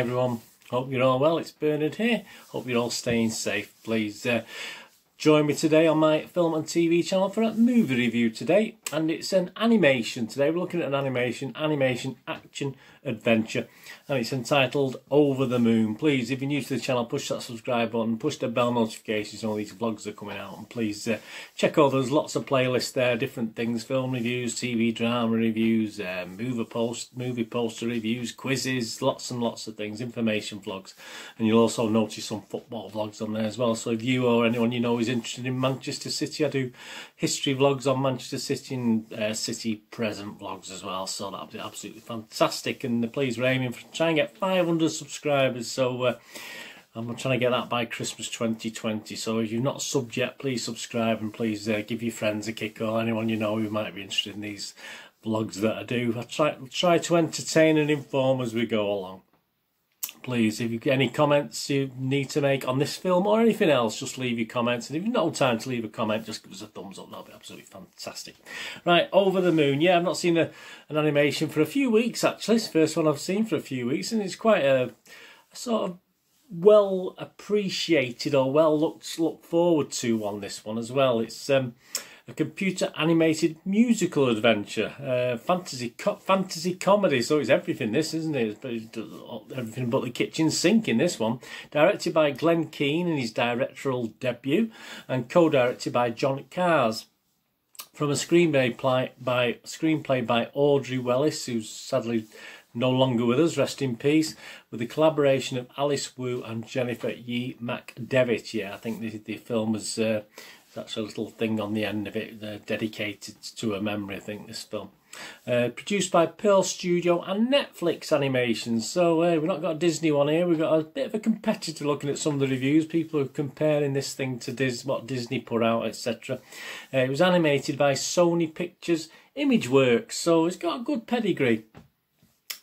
everyone, hope you're all well. It's Bernard here. Hope you're all staying safe. Please join me today on my film and TV channel for a movie review today, and it's an animation today. We're looking at an animation action adventure, and it's entitled Over the Moon. Please, if you're new to the channel, push that subscribe button, push the bell notifications so all these vlogs are coming out, and please check all those lots of playlists there, different things, film reviews, TV drama reviews, movie poster reviews, quizzes, lots and lots of things, information vlogs, and you'll also notice some football vlogs on there as well. So if you or anyone you know is interested in Manchester City, I do history vlogs on Manchester City and City present vlogs as well, so that'll be absolutely fantastic. And please, we're aiming for try and get 500 subscribers, so I'm trying to get that by Christmas 2020. So if you're not subbed yet, please subscribe, and please give your friends a kick or anyone you know who might be interested in these vlogs that I do. I try to entertain and inform as we go along. Please, if you've got any comments you need to make on this film or anything else, just leave your comments. And if you've no time to leave a comment, just give us a thumbs up. That'll be absolutely fantastic. Right, Over the Moon. Yeah, I've not seen an animation for a few weeks, actually. It's the first one I've seen for a few weeks, and it's quite a sort of well appreciated or well looked forward to on this one as well. It's a computer animated musical adventure, fantasy comedy, so it's everything, this, isn't it? It's everything but the kitchen sink in this one. Directed by Glenn Keane in his directorial debut, and co-directed by John Cars. From a screenplay by Audrey Wellis, who's sadly no longer with us, rest in peace, with the collaboration of Alice Wu and Jennifer Yi McDevitt. Yeah, I think the film was that's a little thing on the end of it, dedicated to her memory, I think, this film. Produced by Pearl Studio and Netflix Animations. So we've not got a Disney one here, we've got a bit of a competitor looking at some of the reviews. People are comparing this thing to what Disney put out, etc. It was animated by Sony Pictures Imageworks, so it's got a good pedigree.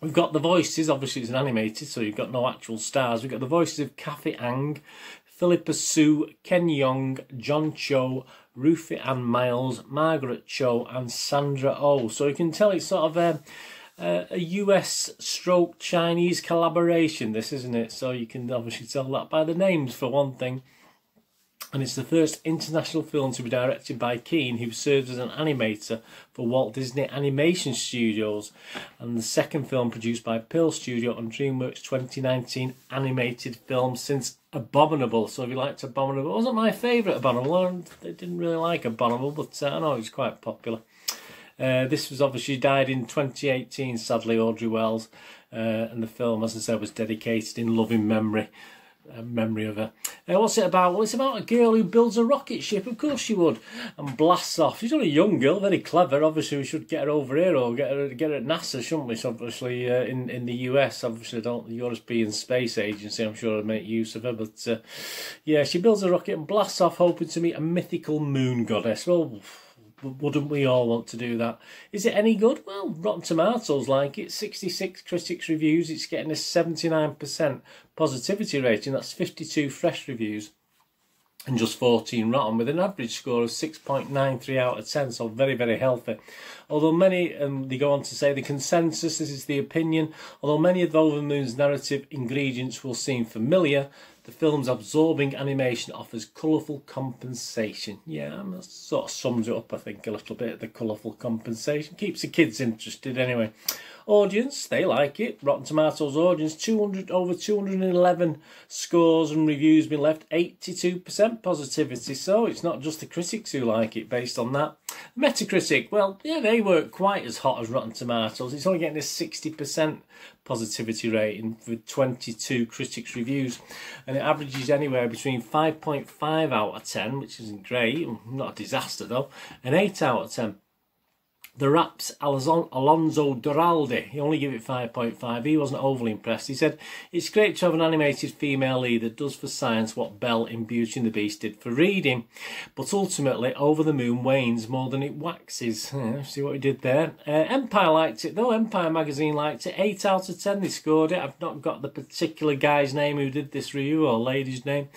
We've got the voices, obviously it's an animated, so you've got no actual stars. We've got the voices of Kathy Ang, Philippa Sue, Ken Young, John Cho, Ruthie Ann Miles, Margaret Cho and Sandra Oh. So you can tell it's sort of a US stroke Chinese collaboration, this, isn't it? So you can obviously tell that by the names, for one thing. And it's the first international film to be directed by Keane, who serves as an animator for Walt Disney Animation Studios, and the second film produced by Pearl Studio on DreamWorks' 2019 animated film since Abominable. So if you liked Abominable, it wasn't my favourite Abominable. I didn't really like Abominable, but I know it was quite popular. This was obviously died in 2018, sadly, Audrey Wells, and the film, as I said, was dedicated in loving memory of her. What's it about? Well, it's about a girl who builds a rocket ship, of course she would, and blasts off. She's only a young girl, very clever. Obviously we should get her over here, or get her at NASA, shouldn't we? So obviously in the US, obviously the European Space Agency, I'm sure, would make use of her. But yeah, she builds a rocket and blasts off, hoping to meet a mythical moon goddess. Well, wouldn't we all want to do that? Is it any good? Well, Rotten Tomatoes like it. 66 critics reviews. It's getting a 79% positivity rating. That's 52 fresh reviews and just 14 rotten, with an average score of 6.93 out of 10. So very, very healthy. Although many, they go on to say, the consensus, this is the opinion, although many of Over the Moon's narrative ingredients will seem familiar, the film's absorbing animation offers colourful compensation. Yeah, that sort of sums it up, I think, a little bit, the colourful compensation. Keeps the kids interested anyway. Audience, they like it. Rotten Tomatoes audience, over 211 scores and reviews been left, 82% positivity. So it's not just the critics who like it based on that. Metacritic, well, yeah, they weren't quite as hot as Rotten Tomatoes. It's only getting a 60% positivity rating with 22 critics reviews, and it averages anywhere between 5.5 out of 10, which isn't great, not a disaster though, and 8 out of 10. The Rap's Alonso Duralde, he only gave it 5.5. He wasn't overly impressed. He said, it's great to have an animated female lead that does for science what Belle in Beauty and the Beast did for reading. But ultimately, Over the Moon wanes more than it waxes. See what he did there. Empire liked it though. Empire magazine liked it. 8 out of 10 they scored it. I've not got the particular guy's name who did this review, or lady's name.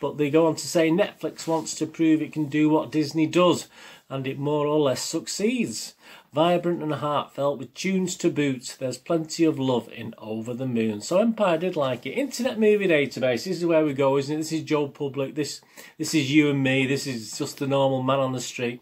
But they go on to say Netflix wants to prove it can do what Disney does, and it more or less succeeds. Vibrant and heartfelt with tunes to boot, there's plenty of love in Over the Moon. So Empire did like it. Internet Movie Database, this is where we go, isn't it? This is Joe Public, this is you and me, this is just the normal man on the street.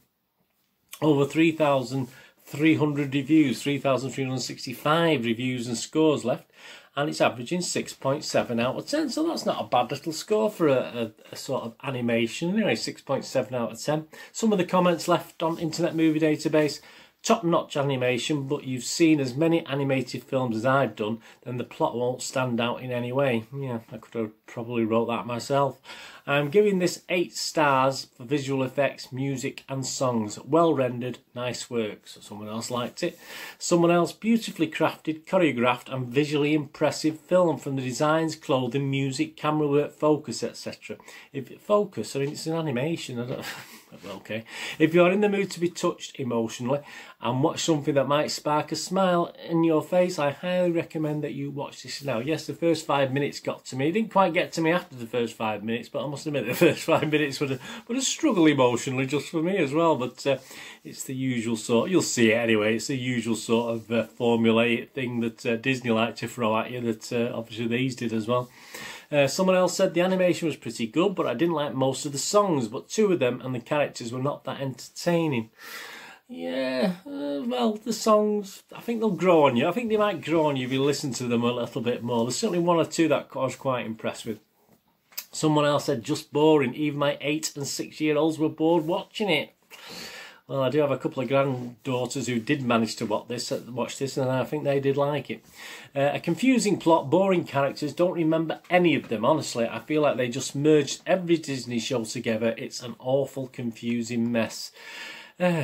Over 3,300 reviews, 3,365 reviews and scores left, and it's averaging 6.7 out of 10, so that's not a bad little score for a sort of animation. Anyway, 6.7 out of 10. Some of the comments left on Internet Movie Database: top-notch animation, but you've seen as many animated films as I've done, then the plot won't stand out in any way. Yeah, I could have probably wrote that myself. I'm giving this 8 stars for visual effects, music and songs. Well rendered, nice work. So someone else liked it. Someone else: beautifully crafted, choreographed and visually impressive film from the designs, clothing, music, camera work, focus, etc. If it focus, I mean, it's an animation, I don't... Okay. If you're in the mood to be touched emotionally and watch something that might spark a smile in your face, I highly recommend that you watch this now. Yes, the first 5 minutes got to me. It didn't quite get to me after the first 5 minutes, but I must admit the first 5 minutes would a struggle emotionally just for me as well. But it's the usual sort. You'll see it anyway. It's the usual sort of formulaic thing that Disney like to throw at you. That obviously these did as well. Someone else said the animation was pretty good, but I didn't like most of the songs, but 2 of them and the characters were not that entertaining. Yeah, well, the songs, I think they'll grow on you. I think they might grow on you if you listen to them a little bit more. There's certainly 1 or 2 that I was quite impressed with. Someone else said just boring. Even my 8 and 6-year-olds were bored watching it. Well, I do have a couple of granddaughters who did manage to watch this, and I think they did like it. A confusing plot, boring characters, don't remember any of them, honestly. I feel like they just merged every Disney show together. It's an awful, confusing mess.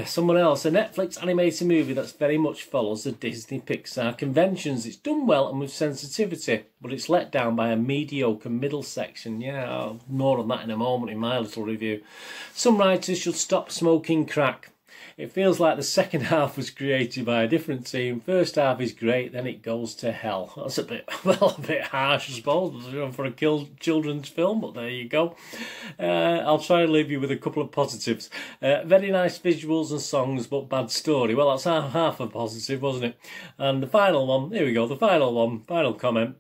Someone else, a Netflix animated movie that very much follows the Disney Pixar conventions. It's done well and with sensitivity, but it's let down by a mediocre middle section. Yeah, more on that in a moment in my little review. Some writers should stop smoking crack. It feels like the second half was created by a different team. First half is great, then it goes to hell. That's a bit harsh, I suppose, for a children's film, but there you go. I'll try and leave you with a couple of positives. Very nice visuals and songs, but bad story. Well, that's half a positive, wasn't it? And the final one, here we go, the final one, final comment.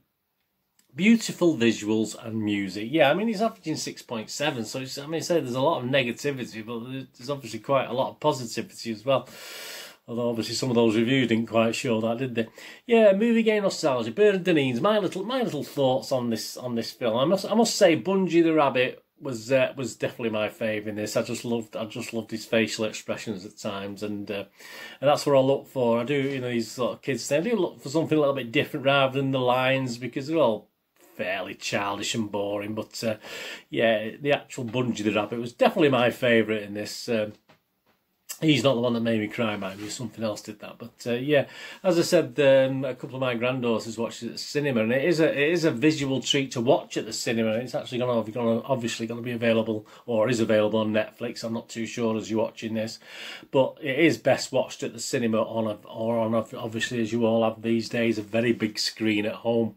Beautiful visuals and music. Yeah, I mean, it's averaging 6.7, so it's, I mean, say there's a lot of negativity, but there's obviously quite a lot of positivity as well. Although obviously some of those reviews didn't quite show that, did they? Yeah, movie game nostalgia. BERET my little thoughts on this film. I must say, Bungie the Rabbit was definitely my fave in this. I just loved his facial expressions at times, and that's what I look for. I do, you know, these sort of kids thing. I do look for something a little bit different rather than the lines, because they're all fairly childish and boring. But yeah, the actual Bungie the Rabbit was definitely my favourite in this. He's not the one that made me cry, mind you. Something else did that. But yeah, as I said, a couple of my granddaughters watched it at the cinema, and it is a visual treat to watch at the cinema. It's actually obviously going to be available, or is available on Netflix. I'm not too sure as you're watching this, but it is best watched at the cinema on obviously, as you all have these days, a very big screen at home.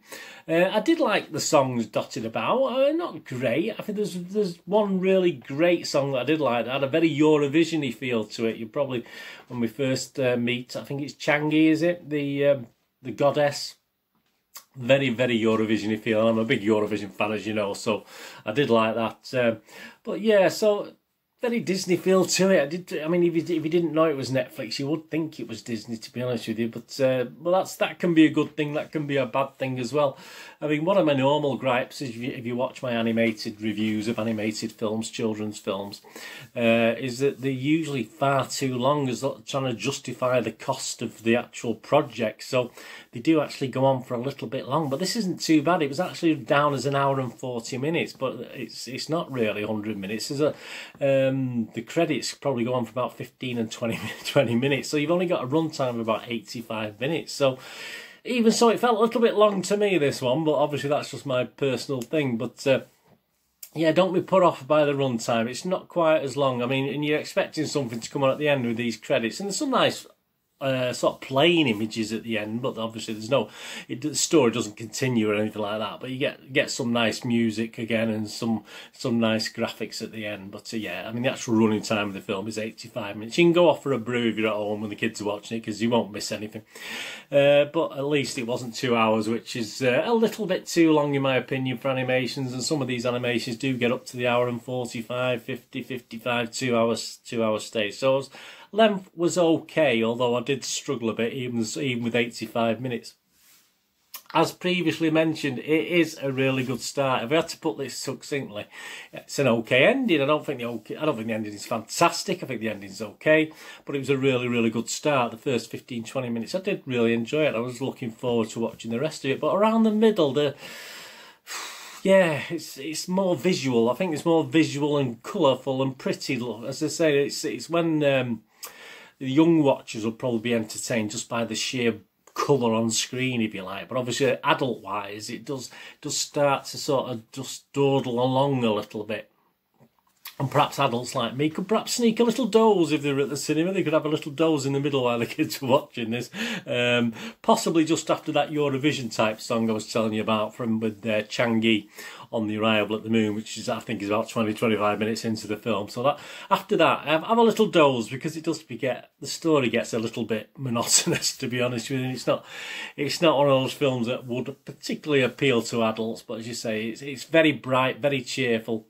I did like the songs dotted about. Not great. I think there's one really great song that I did like that had a very Eurovision-y feel to it. You probably, when we first meet, I think it's Changi, is it? The goddess. Very, very Eurovision-y feel. I'm a big Eurovision fan, as you know, so I did like that. But yeah, so very Disney feel to it. I mean, if you didn't know it was Netflix, you would think it was Disney, to be honest with you. But well, that can be a good thing. That can be a bad thing as well. I mean, one of my normal gripes is if you watch my animated reviews of animated films, children's films, is that they're usually far too long, as trying to justify the cost of the actual project. So they do actually go on for a little bit long. But this isn't too bad. It was actually down as 1 hour and 40 minutes, but it's not really 100 minutes. The credits probably go on for about 15 and 20 minutes, so you've only got a runtime of about 85 minutes. So even so, it felt a little bit long to me, this one, but obviously that's just my personal thing. But yeah, don't be put off by the runtime. It's not quite as long. I mean, and you're expecting something to come on at the end with these credits, and there's some nice sort of playing images at the end, but obviously there's no, the story doesn't continue or anything like that. But you get some nice music again and some nice graphics at the end. But yeah, I mean, the actual running time of the film is 85 minutes. You can go off for a brew if you're at home when the kids are watching it, because you won't miss anything. But at least it wasn't 2 hours, which is a little bit too long in my opinion for animations. And some of these animations do get up to the hour and 45, 50, 55, 2 hours stage. So length was okay, although I did struggle a bit, even with 85 minutes. As previously mentioned, it is a really good start. If I had to put this succinctly, it's an okay ending. I don't think the ending is fantastic. I think the ending's okay, but it was a really, really good start. The first 15-20 minutes, I did really enjoy it. I was looking forward to watching the rest of it. But around the middle, yeah, it's more visual. I think it's more visual and colourful and pretty. As I say, it's when the young watchers will probably be entertained just by the sheer colour on screen, if you like. But obviously, adult-wise, it does start to sort of just dawdle along a little bit. And perhaps adults like me could perhaps sneak a little doze if they were at the cinema. They could have a little doze in the middle while the kids were watching this. Possibly just after that Eurovision type song I was telling you about with Changi on the Arrival at the Moon, which is, I think, is about 20-25 minutes into the film. So that after that, have a little doze, because it does the story gets a little bit monotonous, to be honest with you. It's not one of those films that would particularly appeal to adults, but as you say, it's very bright, very cheerful.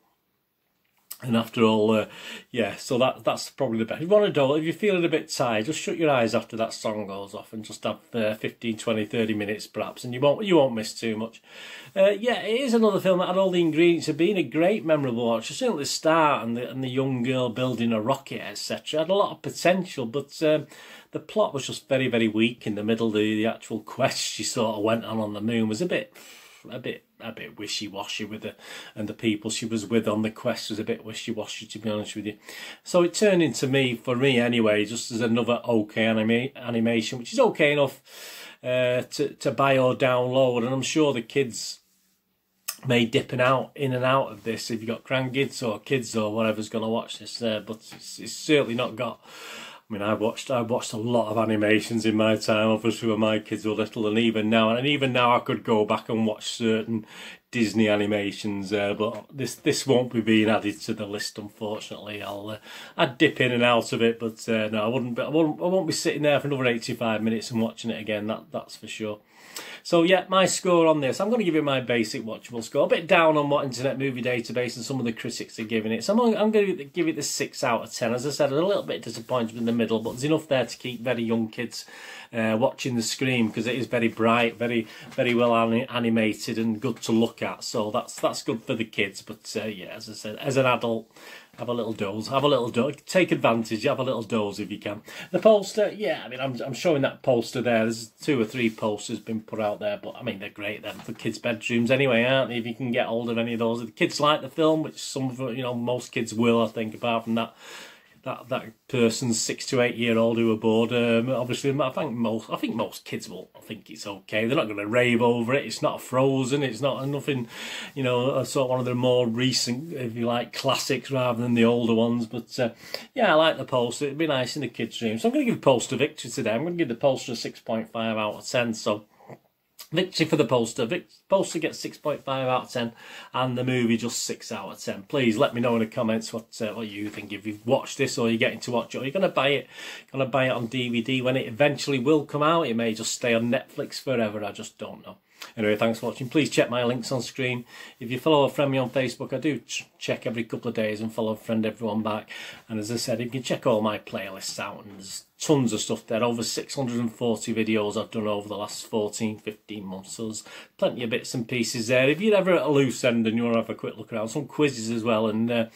And after all, yeah, so that's probably the best. If you want to doze, if you're feeling a bit tired, just shut your eyes after that song goes off and just have 15, 20, 30 minutes perhaps, and you won't miss too much. Yeah, it is another film that had all the ingredients of being a great, memorable watch. Certainly the start and the young girl building a rocket, etc. had a lot of potential, but the plot was just very, very weak in the middle. The actual quest she sort of went on the moon was a bit wishy-washy with and the people she was with on the quest was a bit wishy-washy, to be honest with you. So it turned into for me anyway, just as another okay animation, which is okay enough to buy or download. And I'm sure the kids may dip in and out of this if you've got grandkids or kids or whatever's going to watch this, but it's certainly not got. I mean, I've watched a lot of animations in my time, obviously when my kids were little, and even now I could go back and watch certain Disney animations, but this won't be being added to the list, unfortunately. I'd dip in and out of it, but no, I won't be sitting there for another 85 minutes and watching it again. That's for sure. So yeah, my score on this, I'm going to give it my basic watchable score. A bit down on what Internet Movie Database and some of the critics are giving it. So I'm going to give it the 6 out of 10. As I said, a little bit disappointed in the middle, but there's enough there to keep very young kids watching the screen, because it is very bright, very, very well animated and good to look at. So that's good for the kids. But yeah, as I said, as an adult, have a little doze, take advantage, have a little doze if you can. The poster, yeah, I mean, I'm showing that poster there. There's 2 or 3 posters been put out there, but I mean, they're great then for kids' bedrooms anyway, aren't they? If you can get hold of any of those. If the kids like the film, which most kids will, I think, apart from that person's 6 to 8 year old who are bored. Obviously, I think most kids will think it's okay. They're not going to rave over it. It's not Frozen. It's not nothing, sort of one of the more recent, if you like, classics rather than the older ones. But yeah, I like the poster. It'd be nice in the kids' room. So I'm going to give the poster victory today. I'm going to give the poster a 6.5 out of 10. So victory for the poster. Poster gets 6.5 out of 10, and the movie just 6 out of 10. Please let me know in the comments what you think. If you've watched this, or you're getting to watch it, or you're going to buy it, on DVD when it eventually will come out. It may just stay on Netflix forever. I just don't know. Anyway, thanks for watching. Please check my links on screen. If you follow or friend me on Facebook, I do check every couple of days and follow friend everyone back. And as I said, you can check all my playlists out, and there's tons of stuff there. Over 640 videos I've done over the last 14-15 months. So there's plenty of bits and pieces there. If you're ever at a loose end and you want to have a quick look around, some quizzes as well, and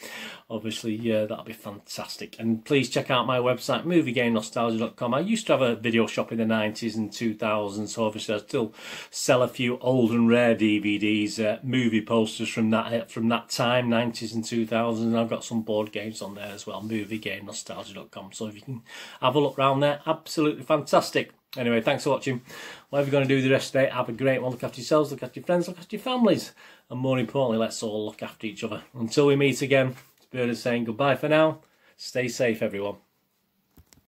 obviously that'll be fantastic. And please check out my website, moviegamenostalgia.com. I used to have a video shop in the 90s and 2000s, so obviously I still sell a few old and rare DVDs, movie posters from that time, 90s and 2000s, and I've got some board games on there as well, moviegamenostalgia.com. So if you can have a look around there, absolutely fantastic. Anyway, thanks for watching. Whatever you're going to do the rest of the day, have a great one. Look after yourselves, look after your friends, look after your families, and more importantly, let's all look after each other. Until we meet again, it's BERET saying goodbye for now. Stay safe, everyone.